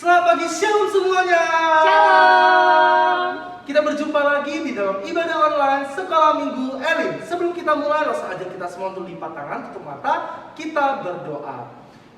Selamat pagi, shalom semuanya. Shalom. Kita berjumpa lagi di dalam ibadah online Sekolah Minggu Elim. Sebelum kita mulai, rasa ajak kita semua untuk lipat tangan, tutup mata, kita berdoa.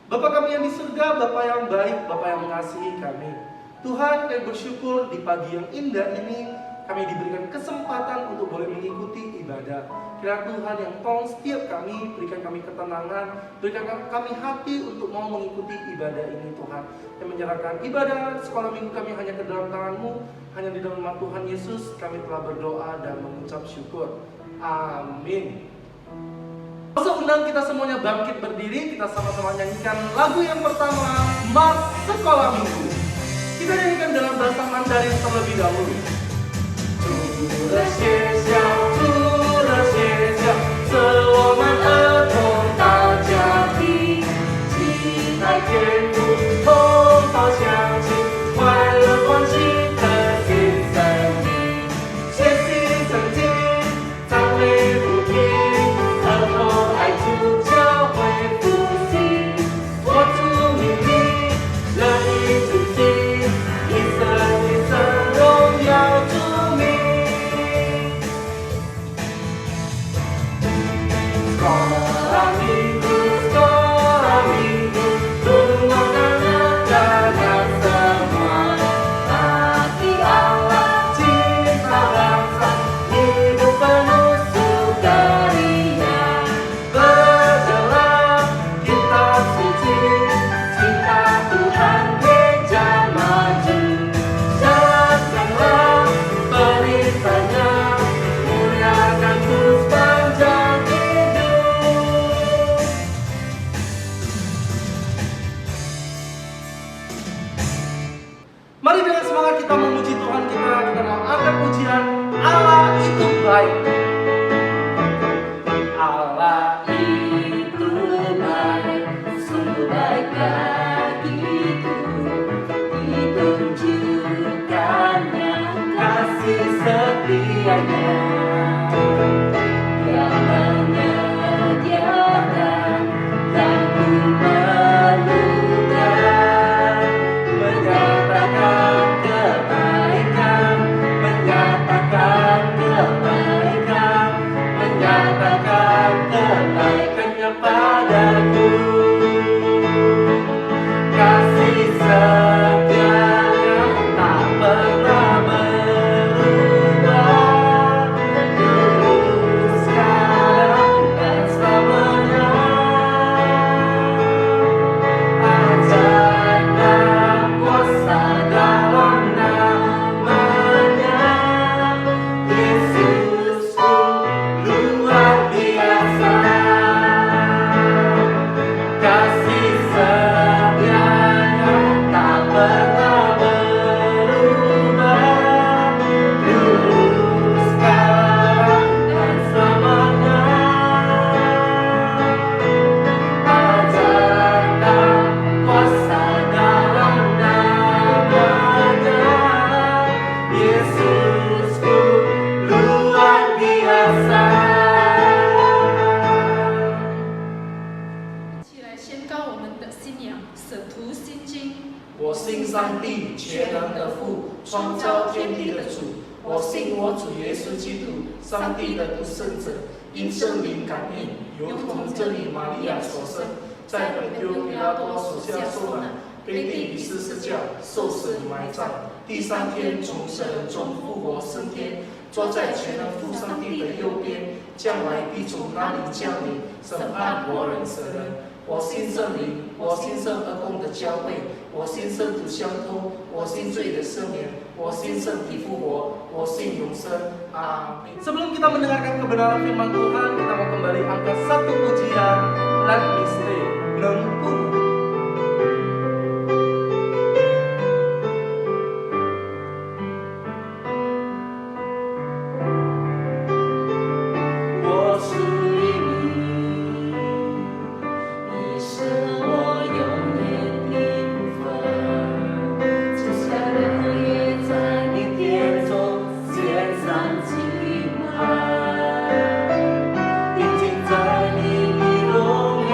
Bapak kami yang di surga, Bapak yang baik, Bapak yang mengasihi kami. Tuhan, kami bersyukur di pagi yang indah ini kami diberikan kesempatan untuk boleh mengikuti ibadah. Kiranya Tuhan yang tolong setiap kami, berikan kami ketenangan, berikan kami hati untuk mau mengikuti ibadah ini Tuhan. Yang menyerahkan ibadah sekolah minggu kami hanya ke dalam tangan-Mu, hanya di dalam nama Tuhan Yesus kami telah berdoa dan mengucap syukur. Amin. Masa undang kita semuanya bangkit berdiri, kita sama-sama nyanyikan lagu yang pertama, Mars Sekolah Minggu. Kita nyanyikan dalam bahasa Mandarin terlebih dahulu. 除了学校，除了学校，是我们儿童大家庭，期待天父同胞相亲，快乐欢喜的新生命，学习圣经，赞美不停，儿童爱主教会复兴，我主命令，乐意主行，一生一生荣耀主名。Sekolah minggu, rumah anak-anak semua. Hati Allah, cinta bangsa, hidup penuh sukaria. Berjalan kita suci, cinta Tuhan gereja maju. Jalankanlah beritanya, muliakan Tuhan sepanjang hidup. Mari dengan semangat kita memuji Tuhan kita mau angkat pujian Allah itu baik. Allah itu baik, sungguh baik bagiku. Ditunjukkannya kasih setianya. Dia menyediakan yang ku perlukan, menyatakan kebaikan, menyatakan kebaikan, menyatakan kebaikannya padaku. Kasih setianya tak pernah berubah, dulu, sekarang, dan selamanya. Ajaib dan kuasa dalam namanya, Yesusku luar biasa. Kasih setianya tak pernah berubah, dulu, sekarang, dan selamanya. Ajaib dan kuasa dalam namanya, Yesusku luar biasa. 起来宣告我们的信仰，舍徒心经。我信上帝全能的父，创造天地的主。我信我主耶稣基督，上帝的独生子，因圣灵感应，由童真理玛利亚所生，在本丢比拉多手下受难，被钉于十字架，受死埋葬，第三天从死人中复活升天，坐在全能父上帝的右边，将来必从那里降临，审判活人死人。我信圣灵，我信圣而共的教会，我信圣徒相通，我信罪的赦免，我信圣体复活，我信永生。Amin. Sebelum kita mendengarkan kebenaran firman Tuhan, kita mau kembali angkat satu pujian, Let Me Stay, Nempung. 我属于你，你是我永远的部分。接下来也在你殿中献上敬拜，定睛在你的荣美。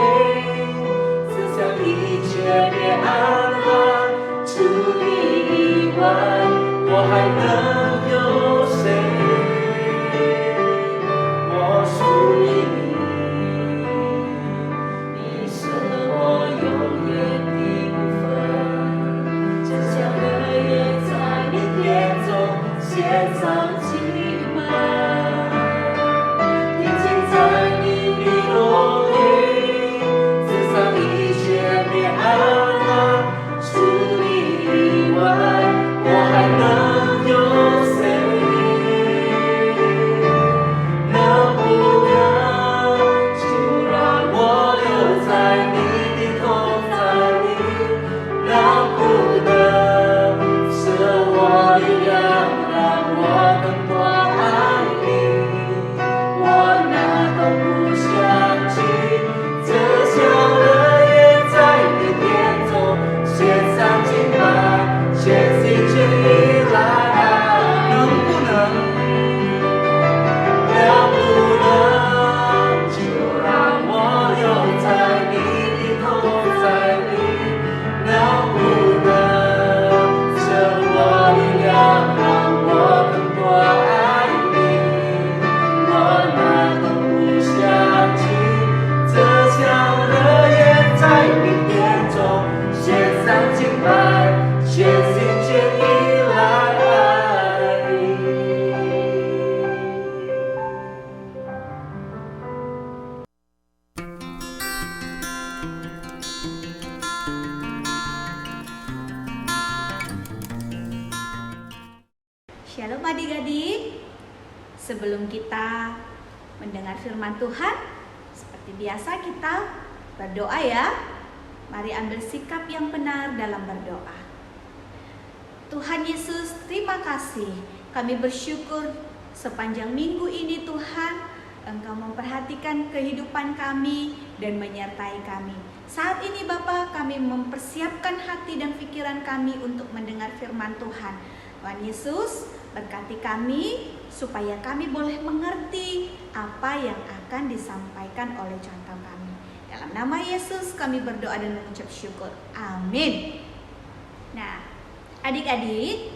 Shalom adik-adik. Sebelum kita mendengar firman Tuhan, seperti biasa kita berdoa ya. Mari ambil sikap yang benar dalam berdoa. Tuhan Yesus, terima kasih. Kami bersyukur sepanjang minggu ini Tuhan, Engkau memperhatikan kehidupan kami dan menyertai kami. Saat ini Bapa, kami mempersiapkan hati dan pikiran kami untuk mendengar firman Tuhan. Tuhan Yesus, berkati kami supaya kami boleh mengerti apa yang akan disampaikan oleh contoh kami. Dalam nama Yesus kami berdoa dan mengucap syukur. Amin. Nah, adik-adik,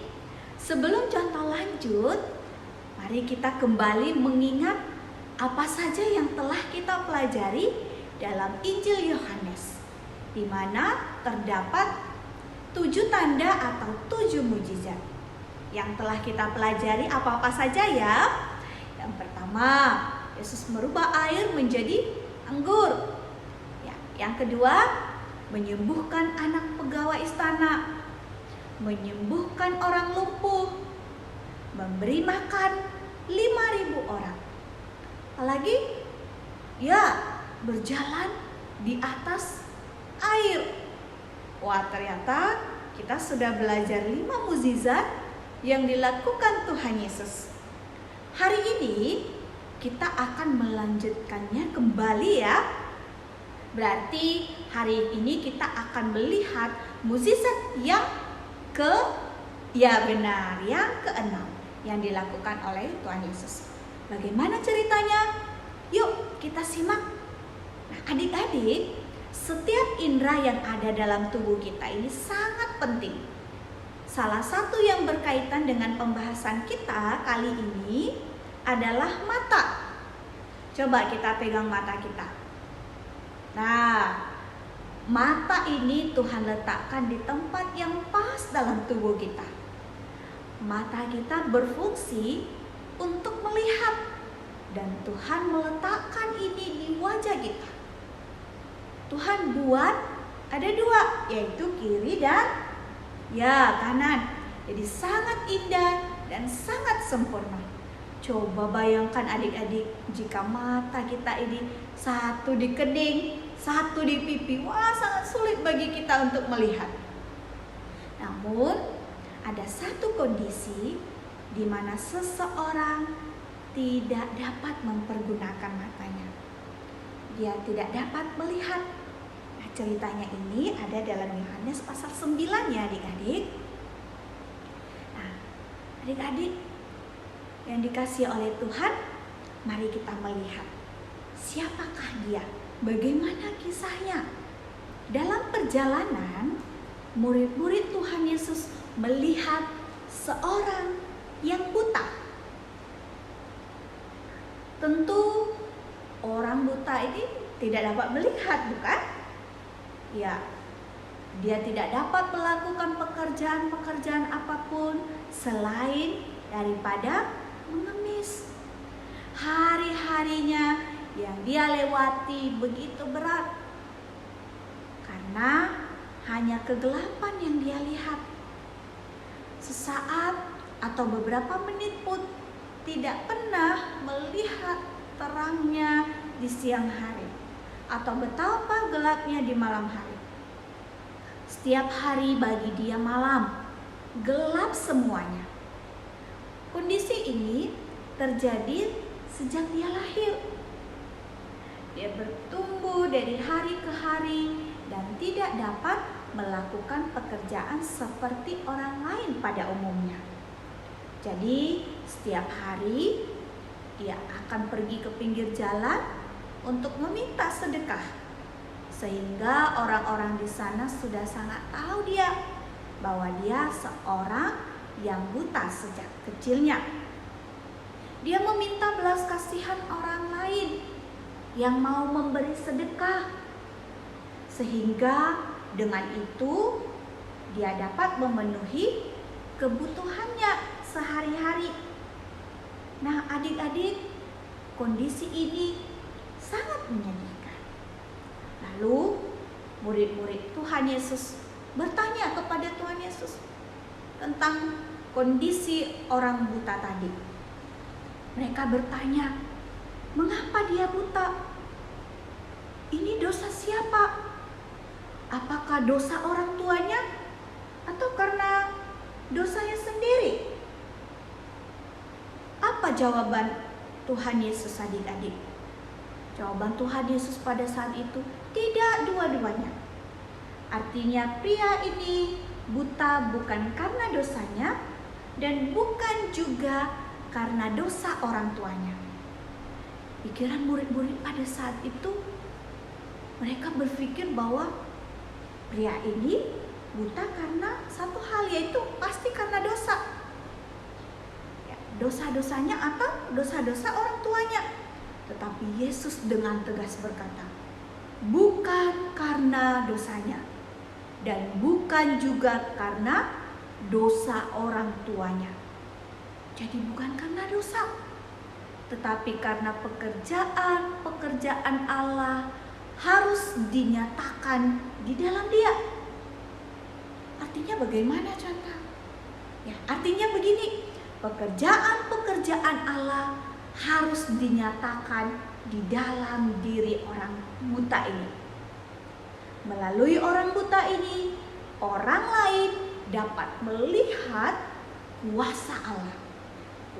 sebelum contoh lanjut, mari kita kembali mengingat apa saja yang telah kita pelajari dalam Injil Yohanes, di mana terdapat 7 tanda atau 7 mujizat yang telah kita pelajari. Apa-apa saja ya? Yang pertama, Yesus merubah air menjadi anggur. Ya, yang kedua, menyembuhkan anak pegawai istana, menyembuhkan orang lumpuh, memberi makan 5.000 orang. Apalagi? Ya, berjalan di atas air. Wah, ternyata kita sudah belajar 5 mukjizat yang dilakukan Tuhan Yesus. Hari ini kita akan melanjutkannya kembali ya. Berarti hari ini kita akan melihat mukjizat yang yang keenam yang dilakukan oleh Tuhan Yesus. Bagaimana ceritanya? Yuk kita simak. Nah, adik-adik, setiap indera yang ada dalam tubuh kita ini sangat penting. Salah satu yang berkaitan dengan pembahasan kita kali ini adalah mata. Coba kita pegang mata kita. Nah, mata ini Tuhan letakkan di tempat yang pas dalam tubuh kita. Mata kita berfungsi untuk melihat, dan Tuhan meletakkan ini di wajah kita. Tuhan buat ada 2, yaitu kiri dan kanan. Jadi sangat indah dan sangat sempurna. Coba bayangkan adik-adik, jika mata kita ini satu di kening, satu di pipi. Wah, sangat sulit bagi kita untuk melihat. Namun ada satu kondisi di mana seseorang tidak dapat mempergunakan matanya. Dia tidak dapat melihat. Nah, ceritanya ini ada dalam Yohanes pasal 9 ya adik-adik. Nah, adik-adik yang dikasihi oleh Tuhan, mari kita melihat siapakah dia, bagaimana kisahnya. Dalam perjalanan, murid-murid Tuhan Yesus melihat seorang yang buta. Tentu orang buta ini tidak dapat melihat, bukan? Ya, dia tidak dapat melakukan pekerjaan-pekerjaan apapun selain daripada mengemis. Hari-harinya yang dia lewati begitu berat karena hanya kegelapan yang dia lihat. Sesaat atau beberapa menit pun tidak pernah melihat terangnya di siang hari atau betapa gelapnya di malam hari. Setiap hari bagi dia malam, gelap semuanya. Kondisi ini terjadi sejak dia lahir. Dia bertumbuh dari hari ke hari dan tidak dapat melakukan pekerjaan seperti orang lain pada umumnya. Jadi setiap hari dia akan pergi ke pinggir jalan untuk meminta sedekah. Sehingga orang-orang di sana sudah sangat tahu dia bahwa dia seorang yang buta sejak kecilnya. Dia meminta belas kasihan orang lain yang mau memberi sedekah. Sehingga dengan itu dia dapat memenuhi kebutuhannya sehari-hari. Nah, adik-adik, kondisi ini sangat menyedihkan. Lalu murid-murid Tuhan Yesus bertanya kepada Tuhan Yesus tentang kondisi orang buta tadi. Mereka bertanya, mengapa dia buta? Ini dosa siapa? Apakah dosa orang tuanya atau karena dosanya sendiri? Apa jawaban Tuhan Yesus adik-adik? Jawaban Tuhan Yesus pada saat itu, tidak dua-duanya. Artinya pria ini buta bukan karena dosanya dan bukan juga karena dosa orang tuanya. Pikiran murid-murid pada saat itu, mereka berpikir bahwa pria ini buta karena satu hal, yaitu pasti karena dosa. Dosa-dosanya atau dosa-dosa orang tuanya. Tetapi Yesus dengan tegas berkata, bukan karena dosanya dan bukan juga karena dosa orang tuanya. Jadi bukan karena dosa, tetapi karena pekerjaan Allah harus dinyatakan di dalam dia. Artinya bagaimana contoh? Ya, artinya begini, pekerjaan Allah harus dinyatakan di dalam diri orang buta ini. Melalui orang buta ini, orang lain dapat melihat kuasa Allah.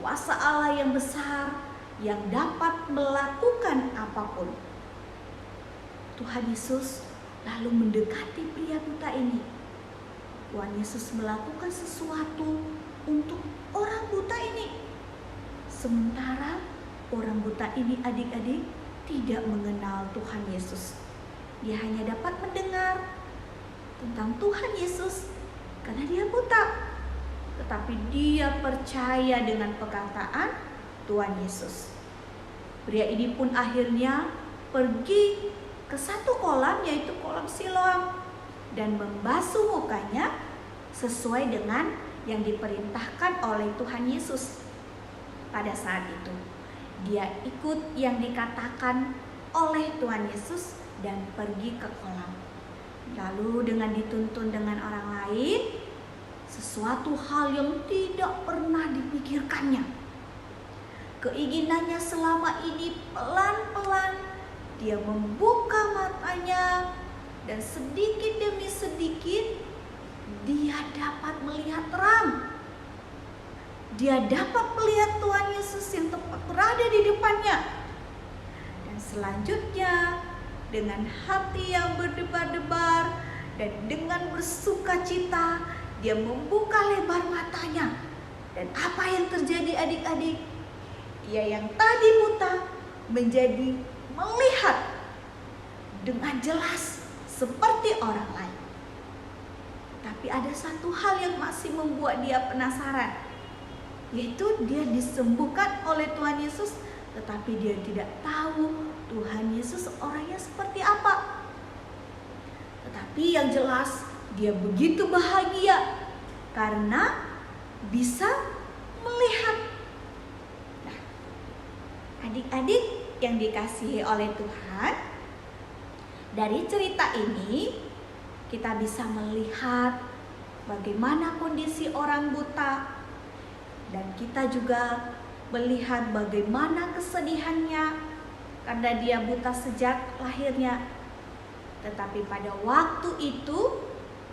Kuasa Allah yang besar yang dapat melakukan apapun. Tuhan Yesus lalu mendekati pria buta ini. Tuhan Yesus melakukan sesuatu untuk orang buta ini. Sementara orang buta ini adik-adik tidak mengenal Tuhan Yesus. Dia hanya dapat mendengar tentang Tuhan Yesus karena dia buta. Tetapi dia percaya dengan perkataan Tuhan Yesus. Pria ini pun akhirnya pergi ke satu kolam, yaitu kolam Siloam, dan membasuh mukanya sesuai dengan yang diperintahkan oleh Tuhan Yesus. Pada saat itu dia ikut yang dikatakan oleh Tuhan Yesus dan pergi ke kolam. Lalu dengan dituntun dengan orang lain, sesuatu hal yang tidak pernah dipikirkannya. Keinginannya selama ini pelan-pelan dia membuka matanya, dan sedikit demi sedikit dia dapat melihat terang. Dia dapat melihat Tuhan Yesus yang tepat berada di depannya. Dan selanjutnya dengan hati yang berdebar-debar dan dengan bersukacita dia membuka lebar matanya. Dan apa yang terjadi adik-adik? Dia yang tadi buta menjadi melihat dengan jelas seperti orang lain. Tapi ada satu hal yang masih membuat dia penasaran, yaitu dia disembuhkan oleh Tuhan Yesus, tetapi dia tidak tahu Tuhan Yesus orangnya seperti apa. Tetapi yang jelas dia begitu bahagia karena bisa melihat. Nah, adik-adik yang dikasihi oleh Tuhan, dari cerita ini kita bisa melihat bagaimana kondisi orang buta, dan kita juga melihat bagaimana kesedihannya karena dia buta sejak lahirnya. Tetapi pada waktu itu,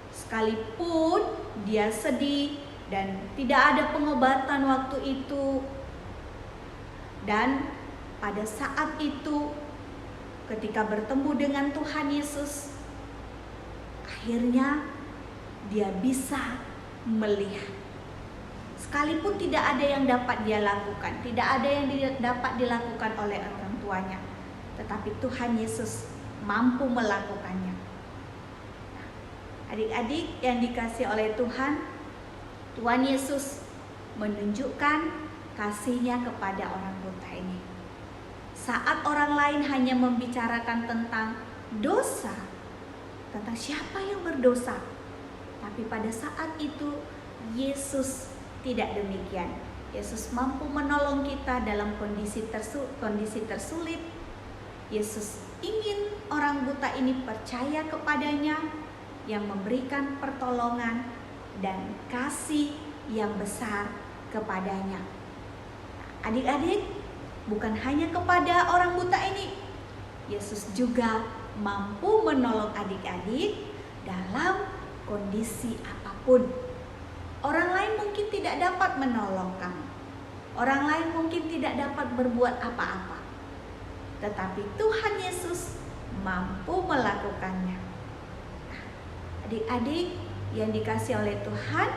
sekalipun dia sedih dan tidak ada pengobatan waktu itu, dan pada saat itu ketika bertemu dengan Tuhan Yesus, akhirnya dia bisa melihat. Sekalipun tidak ada yang dapat dia lakukan, tidak ada yang dapat dilakukan oleh orang tuanya, tetapi Tuhan Yesus mampu melakukannya. Adik-adik yang dikasihi oleh Tuhan, Tuhan Yesus menunjukkan kasih-Nya kepada orang buta ini. Saat orang lain hanya membicarakan tentang dosa, tentang siapa yang berdosa, tapi pada saat itu Yesus tidak demikian. Yesus mampu menolong kita dalam kondisi tersulit. Yesus ingin orang buta ini percaya kepadanya, yang memberikan pertolongan dan kasih yang besar kepadanya. Adik-adik, bukan hanya kepada orang buta ini, Yesus juga mampu menolong adik-adik dalam kondisi apapun. Orang lain mungkin tidak dapat menolong kamu. Orang lain mungkin tidak dapat berbuat apa-apa. Tetapi Tuhan Yesus mampu melakukannya. Adik-adik yang dikasihi oleh Tuhan,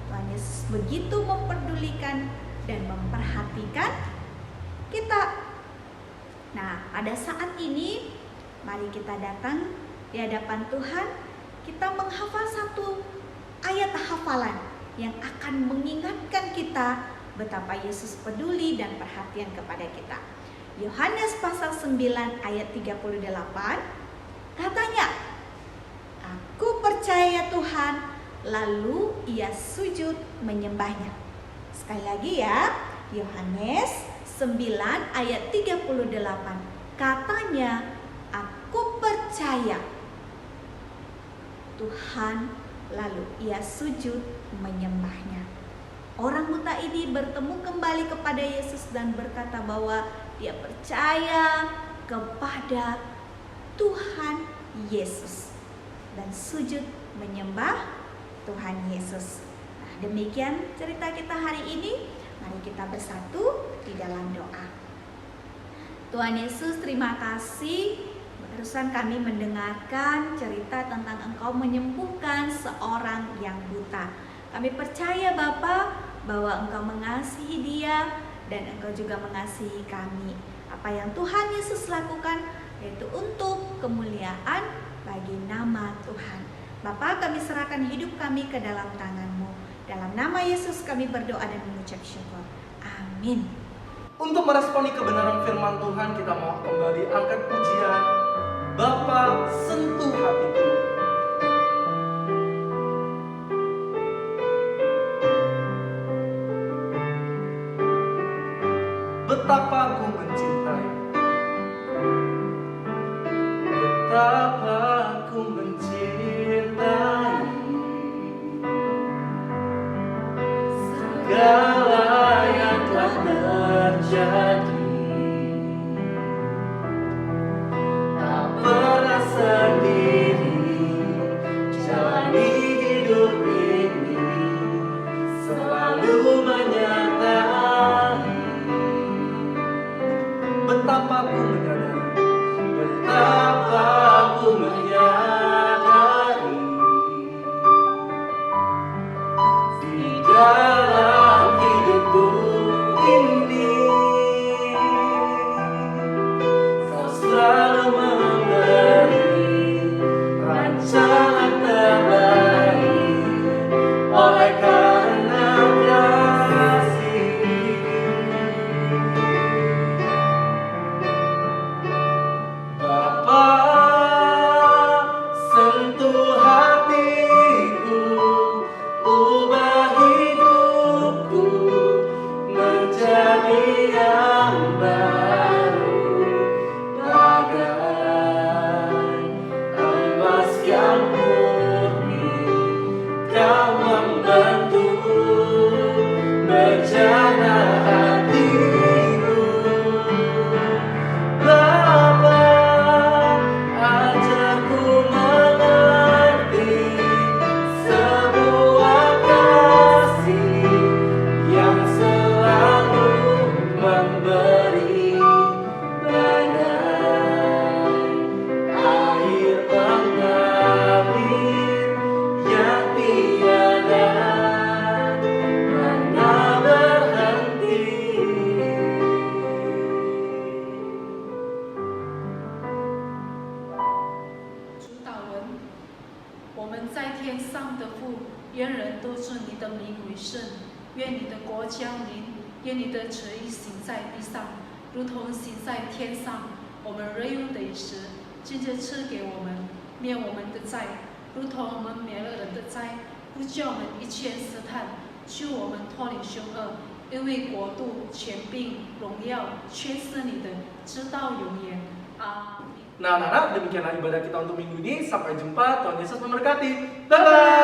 Tuhan Yesus begitu memperdulikan dan memperhatikan kita. Nah, pada saat ini mari kita datang di hadapan Tuhan. Kita menghafal satu ayat hafalan yang akan mengingatkan kita betapa Yesus peduli dan perhatian kepada kita. Yohanes pasal 9 ayat 38 katanya, "Aku percaya Tuhan," lalu ia sujud menyembahnya. Sekali lagi ya, Yohanes 9 ayat 38 katanya, "Aku percaya Tuhan," lalu ia sujud menyembahnya. Orang buta ini bertemu kembali kepada Yesus dan berkata bahwa dia percaya kepada Tuhan Yesus dan sujud menyembah Tuhan Yesus. Nah, demikian cerita kita hari ini. Mari kita bersatu di dalam doa. Tuhan Yesus, terima kasih. Barusan kami mendengarkan cerita tentang Engkau menyembuhkan seorang yang buta. Kami percaya Bapa bahwa Engkau mengasihi dia dan Engkau juga mengasihi kami. Apa yang Tuhan Yesus lakukan yaitu untuk kemuliaan bagi nama Tuhan. Bapa, kami serahkan hidup kami ke dalam tangan-Mu. Dalam nama Yesus kami berdoa dan mengucap syukur. Amin. Untuk meresponi kebenaran firman Tuhan, kita mau kembali angkat pujian Bapa sentuh hatiku. Betapa aku mencintai, betapa aku mencintai segala yang telah terjadi. Tak pernah sendiri jalani hidup ini, selalu menyertai. Betapa aku menyadari, betapa aku menyadari di dalam hidupku ini Kau selalu memberi rancangan terbaik oleh karena kasih. Bapa, sentuh hatiku, ubah hidupku menjadi yang baru, bagai emas yang murni. Kau membentuk bejana hatiku. Bapa, ajarku mengerti sebuah kasih yang selalu memberi, bagai air mengalir yang tiada pernah berhenti. 主祷文，我们在天上的父，愿人都尊你的名为圣，愿你的国降临，愿你的旨意行在地上，如同行在天上。我们日用的时，今日赐给我们，免我们的债，如同我们免了人的债，不叫我们一切试探，救我们脱离凶恶。因为国度、权柄、荣耀，全是你的，直到永远。阿门。 Nah, anak-anak, demikianlah ibadah kita untuk minggu ini. Sampai jumpa, Tuhan Yesus memberkati. Bye-bye.